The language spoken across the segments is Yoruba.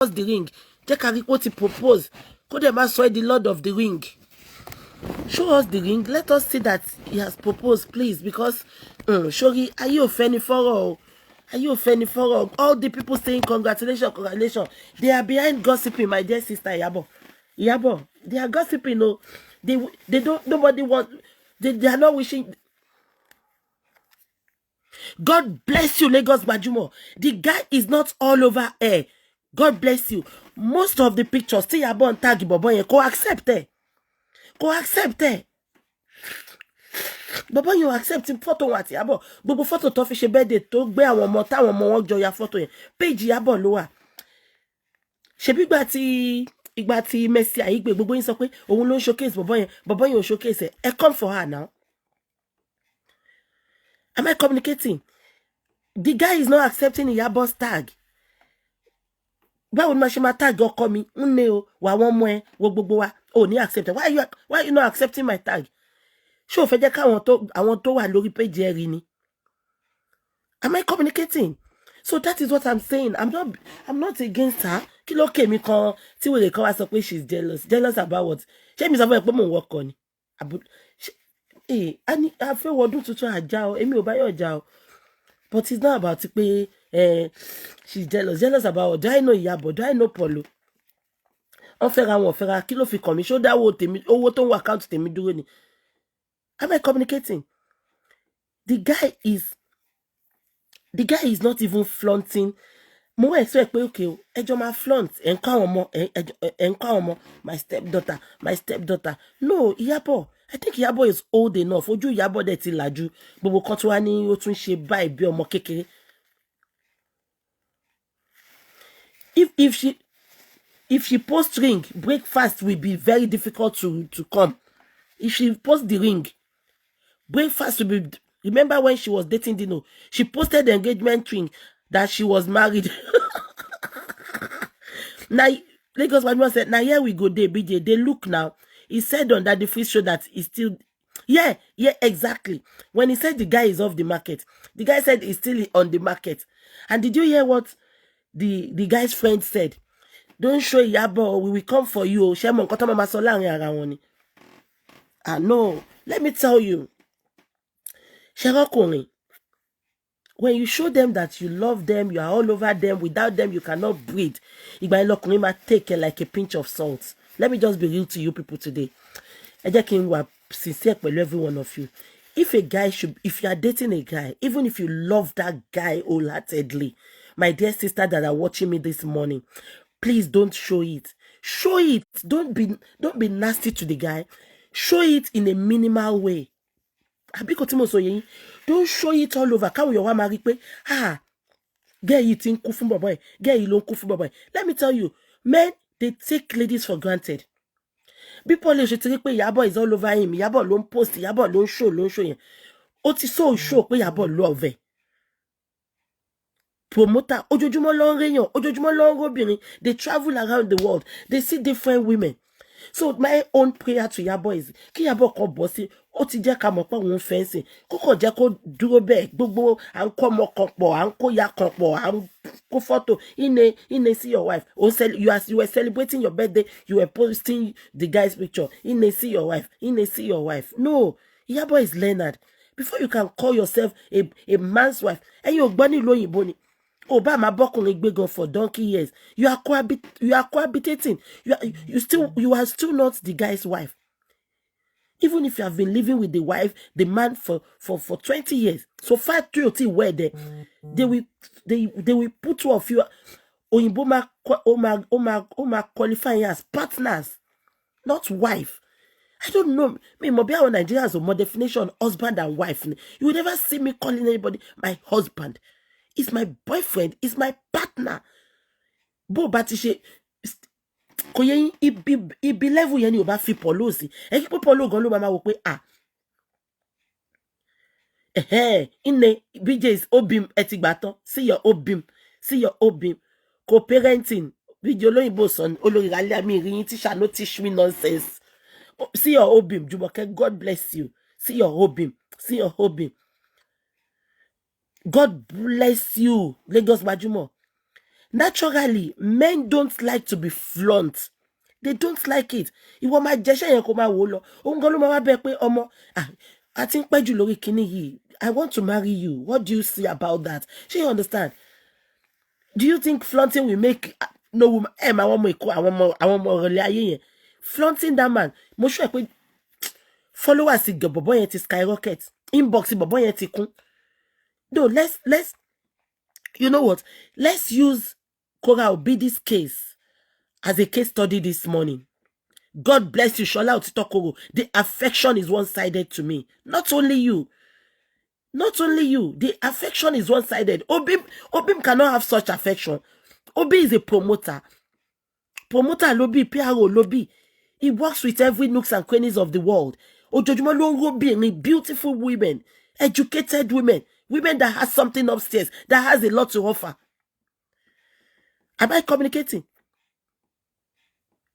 us the ring. Take a report to propose. Could they must the Lord of the Ring? Show us the ring. Let us see that he has proposed, please. Because, Shori, are you offending for all? Are you offending for all? All the people saying congratulations, congratulations. They are behind gossiping, my dear sister Iyabo. Iyabo, they are gossiping. No, they don't. Nobody wants. They are not wishing. God bless you, Lagos Bajumo. The guy is not all over air. God bless you. Most of the pictures, see Iyabo and tag Bobo yẹn kò accept it. Kò accept it. Bobo you accept photo wọn àti Iyabo. Gbogbo photo tó fi ṣe birthday tó gbé àwọn ọmọ táwọn ọmọ wọn jọ ya photo yẹn. Page Iyabo ló wà. Ṣebí ìgbà tí Mercy Aigbe gbogbo yín sọ pé òun ló ń showcase Bobo yẹn ò showcase ẹ. Come for her now. Am I communicating? The guy is not accepting Iyabo's tag. Báwo ni ma ṣe ma tag ọkọ mi? Nne o, wà wọ́n mọ́ ẹ, wo gbogbo wa. Oh, ni accept. Why are you not accepting my tag? Ṣé o fẹ́ jẹ́ káwọn tó wà lórí page ẹ rí ni? Am I communicating? So that is what I'm saying. I'm not against her. Kí ló ké mi kan tí wèrè kan wá sọ pé she's jealous. Jealous about what? Ṣé mi sọ fún ẹ pé mò ń wọkọ ni? A fẹ́ wọdún tuntun àjà o. Èmi ò bá yọ̀ jà o. But it's not about it. She's jealous. Jealous about what? Do I know Iyabo? Do I know Paulo? On fera kí ló fi kàn mí. Ṣó dáwọ́ tèmi owó tó ń wọ account tèmi dúró ni. Am I communicating? The guy is not even flaunting. Mo expect pé okay o. Ẹjọ́ máa flaunt. Ẹ̀ńkọ́ ọmọ. My stepdaughter. No, Iyabo. I think Iyabo is old enough. Ojú Iyabo dẹ̀ ti làjú. Gbogbo kan tó wá ní ó tún ṣe báyìí bí ọmọ kékeré. If she posts ring, breakfast will be very difficult to come. If she posts the ring, breakfast will be. Remember when she was dating Dino? She posted the engagement ring that she was married. Now Lagos Badman said, "Now here we go, BJ. They look now." He said on that the free show that he's still. Yeah, exactly. When he said the guy is off the market, the guy said he's still on the market. And did you hear what the guy's friend said? Don't show Iyabo, we will come for you. No, let me tell you. When you show them that you love them, you are all over them, without them you cannot breathe. Igba might take it like a pinch of salt. Let me just be real to you people today. I just sincere with every one of you. If you are dating a guy, even if you love that guy wholeheartedly, my dear sister that are watching me this morning, please don't show it. Show it. Don't be nasty to the guy. Show it in a minimal way. Don't show it all over. Can your wife marry pe? Girl, you think kufu boy. Girl, you don't kufu boy. Let me tell you, men, they take ladies for granted. People le je tiri pe Iyabo is all over him. Iyabo ló ń post, Iyabo ló ń show yẹn. Ó ti so show pe Iyabo love ẹ. Promoter, ojoojúmọ́ ló ń réyàn, ojoojúmọ́ ló ń róbìnrin. They travel around the world. They see different women. So my own prayer to Iyabo is kí Iyabo kó bọ́ sí ó ti jẹ́ ká mọ̀ pé òun fencing kókò jẹ́ kó dúró bẹ́ẹ̀ gbogbo à ń kó ọmọ kan pọ̀ à ń kó ya kan pọ̀ à ń kó photo ine see your wife you were celebrating your birthday, you were posting the guy's picture ine see your wife. No, Iyabo is Leonard. Before you can call yourself a man's wife, ẹ̀yin ò gbọ́ nílùú òyìnbó ni. Obama bọ́kùnrin gbé gan for donkey years. You are cohabitating. You are still not the guy's wife. Even if you have been living with the man for 20 years. So far, 3 where they will put two of you. Oyinbo ma qualifying as partners, not wife. I don't know. Me, Mobia Nigeria has a more definition husband and wife. You will never see me calling anybody my husband. It's my boyfriend. It's my partner. Bo batishe kò yé ibi level yẹn ni ó bá fi Paulo sí. Ẹ kí Paulo gan ló máa wò pé ine BJ's obim ẹ ti gbà tán. See your obim. Co-parenting. BJ olóyìnbó son olórí alẹ́ mi rí yín teacher no teach me nonsense. See your obim Jumoke, God bless you. See your obim. God bless you, Lagos Majumo. Naturally, men don't like to be flaunt. They don't like it. Ìwọ máa jẹ́ṣẹ́ yẹn kó máa wò lọ. Òun gan ló máa wá bẹ pé ọmọ, a ti ń pẹ́ jù lórí kinní yìí. I want to marry you. What do you see about that? Ṣé you understand? Do you think flaunting will make no woman? Àwọn ọmọ Èkó, àwọn ọmọ ọ̀rọ̀lẹ́ ayé yẹn. Flaunting that man. Mo sure pé followers bọ̀bọ̀ yẹn ti skyrocket. Inbox bọ̀bọ̀ yẹn ti kún. No, let's you know what? Let's use Kora Obidi's case as a case study this morning. God bless you, Shola Otitokoro. The affection is one-sided to me. Not only you. Not only you. The affection is one-sided. Obim cannot have such affection. Obi is a promoter. Promoter lobby, PRO lobby. He works with every nooks and crannies of the world. Ojoojúmọ́ ló ń robìnrin, beautiful women, educated women, women that has something upstairs, that has a lot to offer. Am I communicating?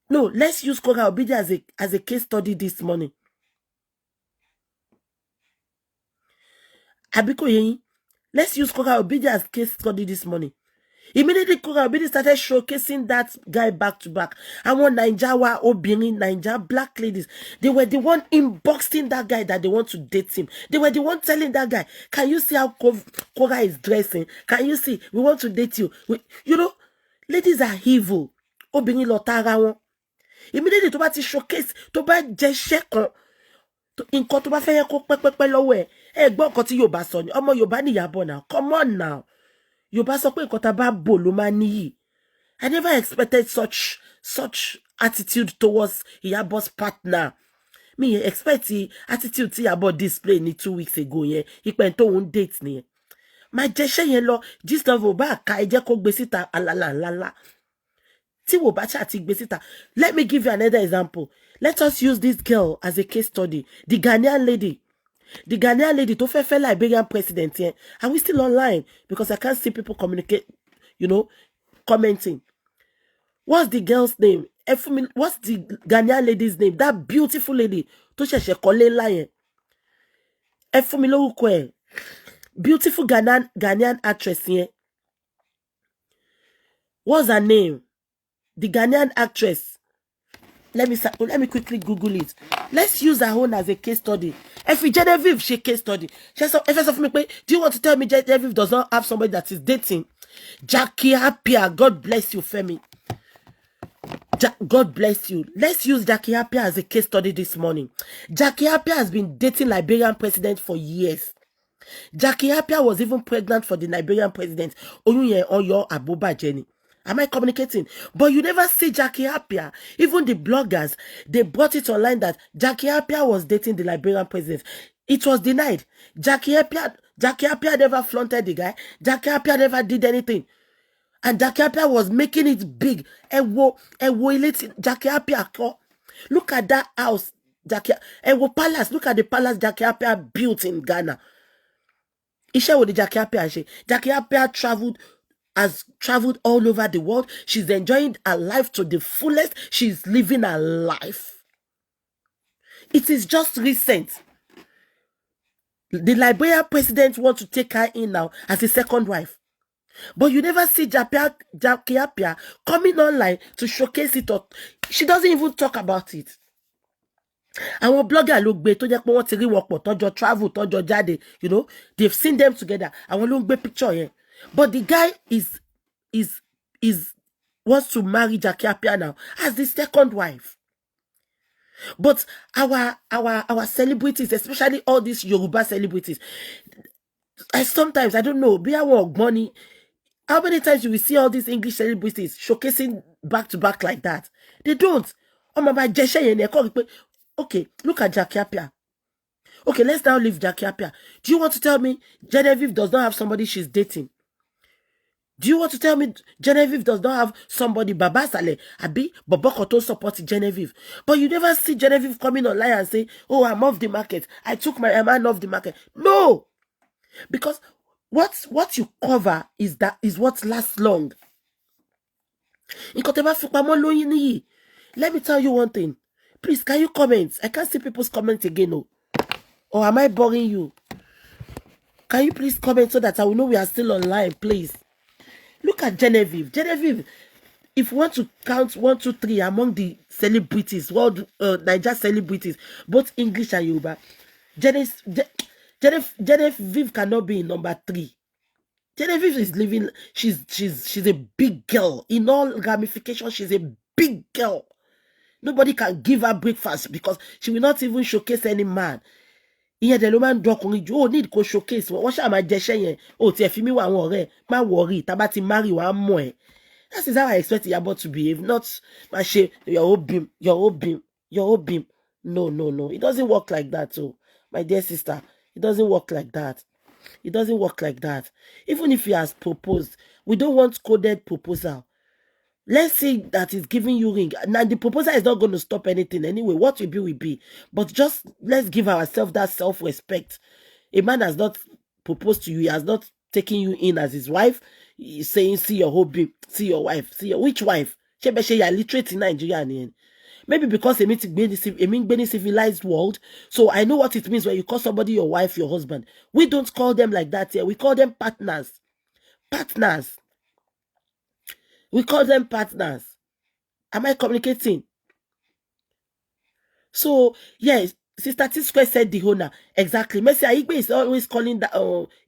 No, let's use Kora Obidi as a case study this morning. Abiko Yeyin, let's use Kora Obidi as case study this morning. Immediately, Kora Obidi started showcasing that guy back to back. I want Naija Obìnrin, Naija black ladies. They were the one inboxing that guy that they want to date him. They were the one telling that guy, can you see how Kora is dressing? Can you see? We want to date you. You know, ladies are evil. Obìnrin lọ tara wọn. Immediately, tó bá ti showcase, tó bá jẹ́ṣẹ́ kan, nǹkan tó bá fẹ́ yẹ kó pẹ́pẹ́pẹ́ lọ́wọ́ ẹ̀ gbọ́ nǹkan tí Yorùbá sọ ni. Ọmọ Yorùbá ni Ìyábọ̀ now. Come on now. Yorùbá sọ pé nǹkan tá bá bò ló máa níyì. I never expected such attitude towards Iyabo's partner. Me expect the attitude tí Iyabo display ní 2 weeks ago yẹn. Ìpẹ́ tó ń date nìyẹn. Má jẹ́ṣẹ́ yẹn lọ. Gist level bá ka ẹ jẹ́ kó gbé síta alala. Tí wò bá ṣá ti gbé síta. Let me give you another example. Let us use this girl as a case study. The Ghanaian lady. The Ghanaian lady to fẹ́ Liberian president here. Are we still online? Because I can't see people communicate, you know, commenting. What's the girl's name? What's the Ghanaian lady's name? That beautiful lady. To ṣẹ̀ṣẹ̀ kọ́lé ńlá yẹn. Ẹ fún mi lórúkọ ẹ̀. Beautiful Ghanaian actress here. What's her name? The Ghanaian actress. Let me quickly Google it. Let's use her own as a case study. If Genevieve, she case study. Do you want to tell me Genevieve does not have somebody that is dating? Jackie Appiah, God bless you, Femi. God bless you. Let's use Jackie Appiah as a case study this morning. Jackie Appiah has been dating Liberian president for years. Jackie Appiah was even pregnant for the Liberian president. Oyunye Oyo Abuba Jenny. Am I communicating? But you never see Jackie Appiah. Even the bloggers, they brought it online that Jackie Appiah was dating the Liberian president. It was denied. Jackie Appiah never flaunted the guy. Jackie Appiah never did anything. And Jackie Appiah was making it big. Jackie Appiah. Look at that house. Palace. Look at the palace Jackie Appiah built in Ghana. Ishe wo the Jackie Appiah. Jackie Appiah has traveled all over the world. She's enjoying her life to the fullest. She's living her life. It is just recent. The Liberian president wants to take her in now as a second wife. But you never see Jackie Appiah coming online to showcase it. She doesn't even talk about it. Àwọn blogger ló gbé tó jẹ́ pé wọ́n ti rí wọn pọ̀ tọ́jọ́ travel tọ́jọ́ jáde, you know, they've seen them together. Àwọn ló ń gbé picture yẹn. But the guy wants to marry Jackie Appiah now as the second wife. But our celebrities, especially all these Yoruba celebrities, sometimes I don't know, be our money. How many times you will see all these English celebrities showcasing back to back like that? They don't. Okay, look at Jackie Appiah. Okay, let's now leave Jackie Appiah. Do you want to tell me Genevieve does not have somebody she's dating? Do you want to tell me Genevieve does not have somebody, Baba Saleh, Abi, Bobokoto supporting Genevieve? But you never see Genevieve coming online and say, oh, I'm off the market. I took my man off the market. No! Because what you cover is what lasts long. Let me tell you one thing. Please, can you comment? I can't see people's comments again. No. Or am I boring you? Can you please comment so that I will know we are still online, please? Look at Genevieve. Genevieve, if you want to count 1, 2, 3 among the celebrities, world Niger celebrities, both English and Yoruba, Genevieve cannot be in number 3. Genevieve is living. She's a big girl in all ramifications. She's a big girl. Nobody can give her breakfast because she will not even showcase any man. Ìyẹn dẹ̀ ló máa ń dọkùnrin jù ó need kó showcase wọ́n ṣáà máa jẹṣẹ́ yẹn ó tiẹ̀ fi mí wá àwọn ọ̀rẹ́ má worry tá bá ti marry wàá mọ̀ ẹ́. That is how I expect Iyabo to behave, not máa ṣe your obim. No. It doesn't work like that. Oh, my dear sister, it doesn't work like that. It doesn't work like that. Even if he has proposed, we don't want coded proposal. Let's say that he's giving you ring. Now, the proposal is not going to stop anything anyway. What will be, will be. But just let's give ourselves that self-respect. A man has not proposed to you. He has not taken you in as his wife. He's saying, see your hobby, see your wife. See your which wife? You're literate in Nigeria. Maybe because I mean civilized world. So I know what it means when you call somebody your wife, your husband. We don't call them like that here. We call them partners. Partners. We call them partners. Am I communicating? So, yes, Sister T-Square said the owner. Exactly. Mercy Aigbe is always calling that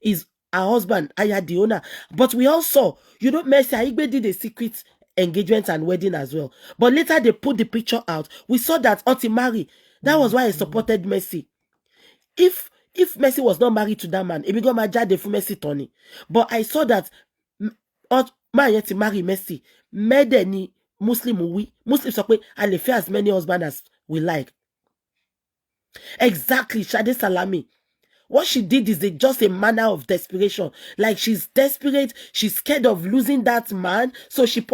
is her husband, Aya the owner. But we also, Mercy Aigbe did a secret engagement and wedding as well. But later they put the picture out. We saw that Auntie Mary, that was why I supported Mercy. If Mercy was not married to that man, it became a jade for Mercy Tony. But I saw that man yet to marry Mercy. Made any Muslim Muslims say I lè fẹ́ as many husbands as we like. Exactly, Shade Salami. What she did is just a manner of desperation. Like she's desperate, she's scared of losing that man, so she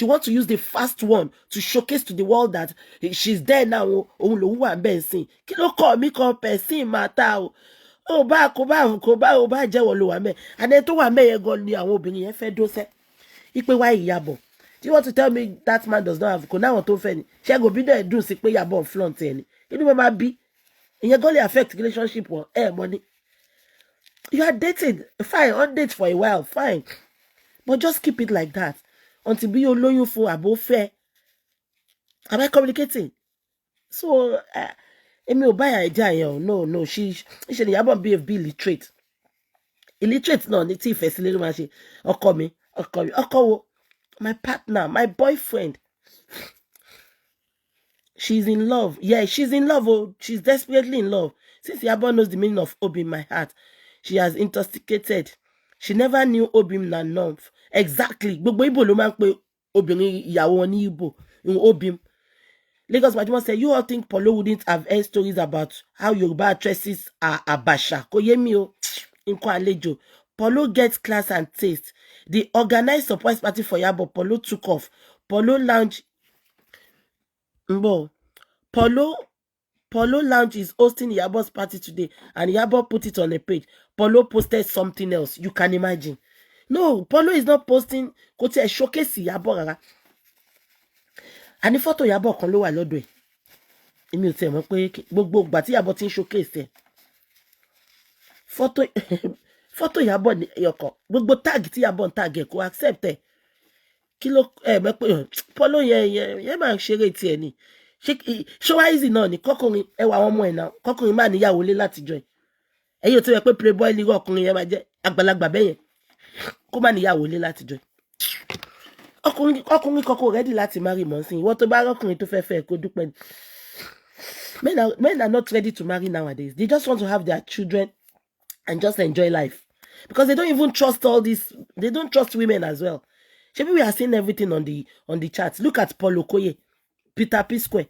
wants to use the fast one to showcase to the world that she's there now. Òun lòun wà ńbẹ̀ ńsìn. Kí ló kọ́ mi kan person matter o. Ó bá kò bá jẹ́wọ́ ló wà ńbẹ̀. And then tó wà ńbẹ̀ yẹn gan ni àwọn obìnrin yẹn fẹ́ dóṣẹ́. Ipe wá Iyabo. Do you want to tell me that man does not have kò náwọn tó fẹ́ ni? Ṣé go bí dẹ̀ dùn sí pé Iyabo flaunt ẹ̀ ni? Inú mi máa bí. You're going to affect relationship or money. You are dated, fine, on date for a while, fine. But just keep it like that. Until you know you for above fair. Am I communicating? So, Emi Obaya idea, no, she should Iyabo be illiterate. Illiterate, no, the thief is little man. Oko, my partner, my boyfriend. She's in love. Yeah, she's in love. Oh, she's desperately in love. Since Iyabo knows the meaning of Obi in my heart, she has intoxicated. She never knew Obi enough. Exactly. Gbogbo Igbo ló máa ń pe obìnrin ìyàwó wọn ní Igbo. Obi. Lagos Majima said, you all think Paulo wouldn't have heard stories about how Yoruba actresses are abasha. Kò yé mi o. Nǹkan àlejò. Paulo gets class and taste. The organized surprise party for Iyabo, Paulo took off. Paulo Lounge. Paulo Lounge is hosting Iyabo's party today, and Iyabo put it on a page. Paulo posted something else. You can imagine. No, Paulo is not posting. Kò tiẹ̀ showcase Iyabo rárá. Àní photo Iyabo kan ló wà lọ́dọ̀ ẹ̀. Èmi ò tiẹ̀ mọ̀ pé gbogbo ìgbà tí Iyabo ti ń showcase ẹ̀. Photo Iyabo ni ẹyọkan. Gbogbo tag tí Iyabo ń tag ẹ̀ kò accept ẹ̀. Kí ló mọ̀ pé Paulo yẹn máa ń ṣeré tiẹ̀ ni. Ṣé wá easy náà ni kọkùnrin ẹwà àwọn ọmọ ẹ̀ náà kọkùnrin máa níyàwó lé látijọ́ ẹ̀. Ẹ̀yin ò tí wẹ́ pé playboy lérò ọkùnrin yẹn máa jẹ́ àgbàlagbà bẹ́yẹn kó má níyàwó lé látijọ́ ẹ̀. Ọkùnrin kọkọ ready láti marry mọ́ sí ìwọ tó bá rọ́kùnrin tó fẹ́ kó dúpẹ́ ni. Men are not ready to marry nowadays. They just want to have their children and just enjoy life. Because they don't even trust all this. They don't trust women as well. Maybe we are seeing everything on the charts. Look at Paulo Koye, Peter P. Square.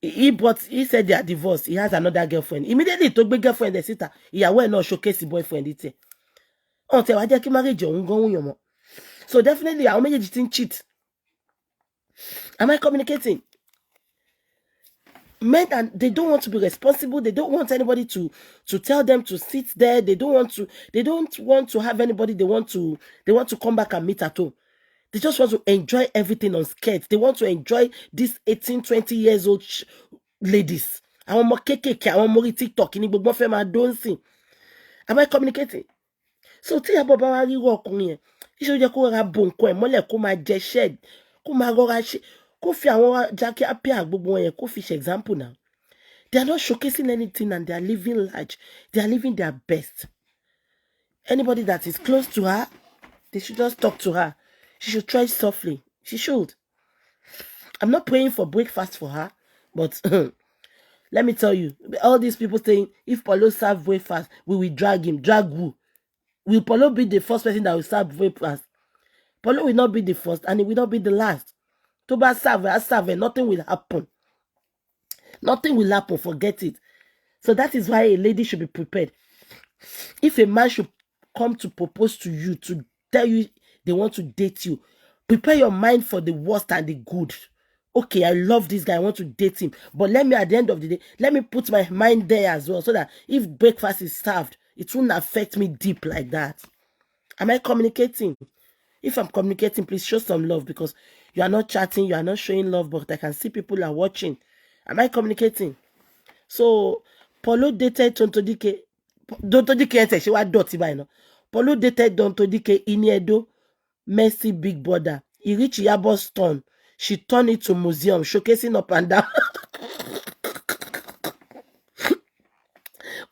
He said they are divorced. He has another girlfriend. Immediately took big girlfriend the sister. Ìyàwó ẹ̀ náà showcase the boyfriend it. Oh, tell why they marriage òun gan wùn yàn. So definitely àwọn méjèèjì tin cheat. Am I communicating? Men, and they don't want to be responsible. They don't want anybody to tell them to sit there. They don't want to have anybody they want to come back and meet at home. They just want to enjoy everything on skirts. They want to enjoy these 18, 20 years old ladies. Àwọn ọmọ kékèké, àwọn ọmọ orí TikTok ní gbogbo fẹ́ máa dónsìn. Am I communicating? So tí Iyabo bá wá rí ọkùnrin yẹn, Iṣẹ́ ó jẹ́ kó ra bo nǹkan ẹ̀ mọ́lẹ̀ kó máa jẹ shed kó máa rọra ṣe kó fi àwọn jákè apia gbogbo wọn yẹn kó fi ṣe example now. They are not showcasing anything and they are living large. They are living their best. Anybody that is close to her, they should just talk to her. She should tread softly. She should. I'm not praying for breakfast for her, but let me tell you, all these people saying, if Paulo serve breakfast, we will drag him. Drag who? Will Paulo be the first person that will serve breakfast? Paulo will not be the first and he will not be the last. To be serve, nothing will happen. Nothing will happen, forget it. So that is why a lady should be prepared. If a man should come to propose to you, to tell you they want to date you, prepare your mind for the worst and the good. Okay, I love this guy, I want to date him. But let me, at the end of the day, let me put my mind there as well, so that if breakfast is served, it won't affect me deep like that. Am I communicating? If I'm communicating, please show some love, because you are not chatting, you are not showing love, but I can see people are watching. Am I communicating? So, Paulo dated Tontodike. Tontodike she was dirty by now. Paulo dated Tontodike in Edo. Mercy big brother. He reached Iyabo's turn. She turned it to museum, showcasing up and down.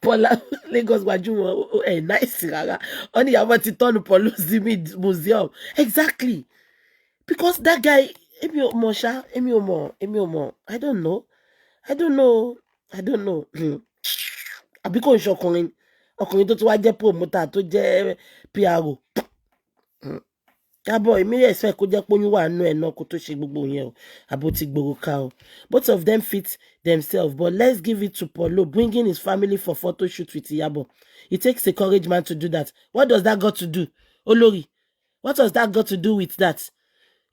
Paula Lagos Waju nice rara. Only Iyabo ti turn Paulo's museum. Exactly. Because that guy, Emi Omo, I don't know. Àbí kò ń ṣọkùnrin. Ọkùnrin tó tún wá jẹ́ promoter tó jẹ́ PRO. Iyabo, èmi expect kó jẹ́ pé oyún wà nínú ẹ̀ náà kó tó ṣe gbogbo yẹn o. Àbó ti gbòòrò ká o. Both of them fit themselves, but let's give it to Paulo, bringing his family for photo shoot with Iyabo. It takes a courage man to do that. What does that got to do? Olori, what does that got to do with that?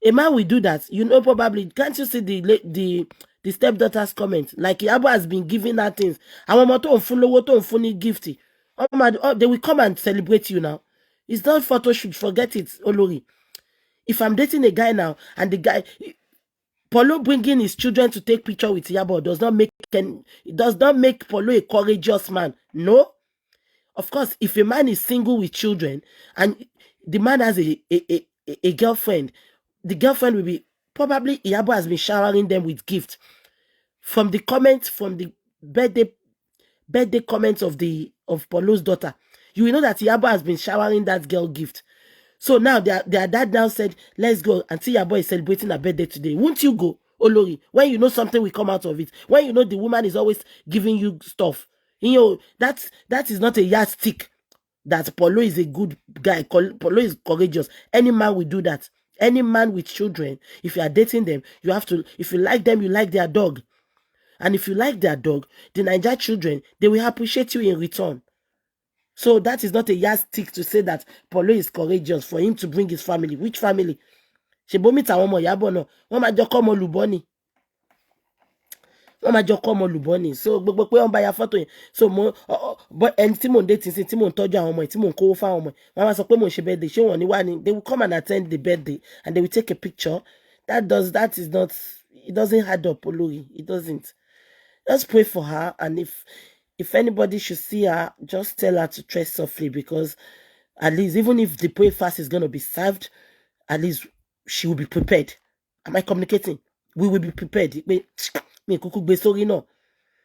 A man will do that. You know, probably, can't you see the stepdaughter's comment? Like Iyabo has been giving her things. Àwọn ọmọ tó ń fún lówó tó ń fún ní gift. They will come and celebrate you now. It's not photo shoot. Forget it, Olori. If I'm dating a guy now and the guy, Paulo bringing his children to take picture with Iyabo does not make Paulo a courageous man. No. Of course, if a man is single with children and the man has a girlfriend, the girlfriend will be, probably Iyabo has been showering them with gifts. From the comments, from the birthday comments of Paulo's daughter, you will know that Iyabo has been showering that girl gift. So now their dad now said, let's go and see Iyabo is celebrating her birthday today. Won't you go, Olori? When you know something will come out of it. When you know the woman is always giving you stuff. You know, that is not a yardstick that Paulo is a good guy. Paulo is courageous. Any man will do that. Any man with children, if you are dating them, you have to, if you like them, you like their dog. And if you like their dog, the Niger children, they will appreciate you in return. So that is not a yardstick to say that Paulo is courageous for him to bring his family. Which family? Ṣèbomi tàwọn ọmọ Iyabo náà, wọ́n máa jọ kọ́ ọmọ olùbọ́ ni. Wọ́n máa jọ kọ́ ọmọ olùbọ́ ni. So gbogbo pé wọ́n bá ya fọ́tò yẹn. So ẹni tí mò ń date sí, tí mò ń tọ́jú àwọn ọmọ ẹ̀, tí mò ń kówó fáwọn ọmọ ẹ̀, wọ́n máa sọ pé mò ń ṣe birthday. Ṣé wọ́n ní wá ni? They will come and attend the birthday and they will take a picture. That is not, it doesn't add up, Olori. It doesn't. Just pray for her, and if anybody should see her, just tell her to tread softly, because at least even if the prayer fast is going to be served, at least she will be prepared. Am I communicating? We will be prepared. Me kuku gbe sórí náà.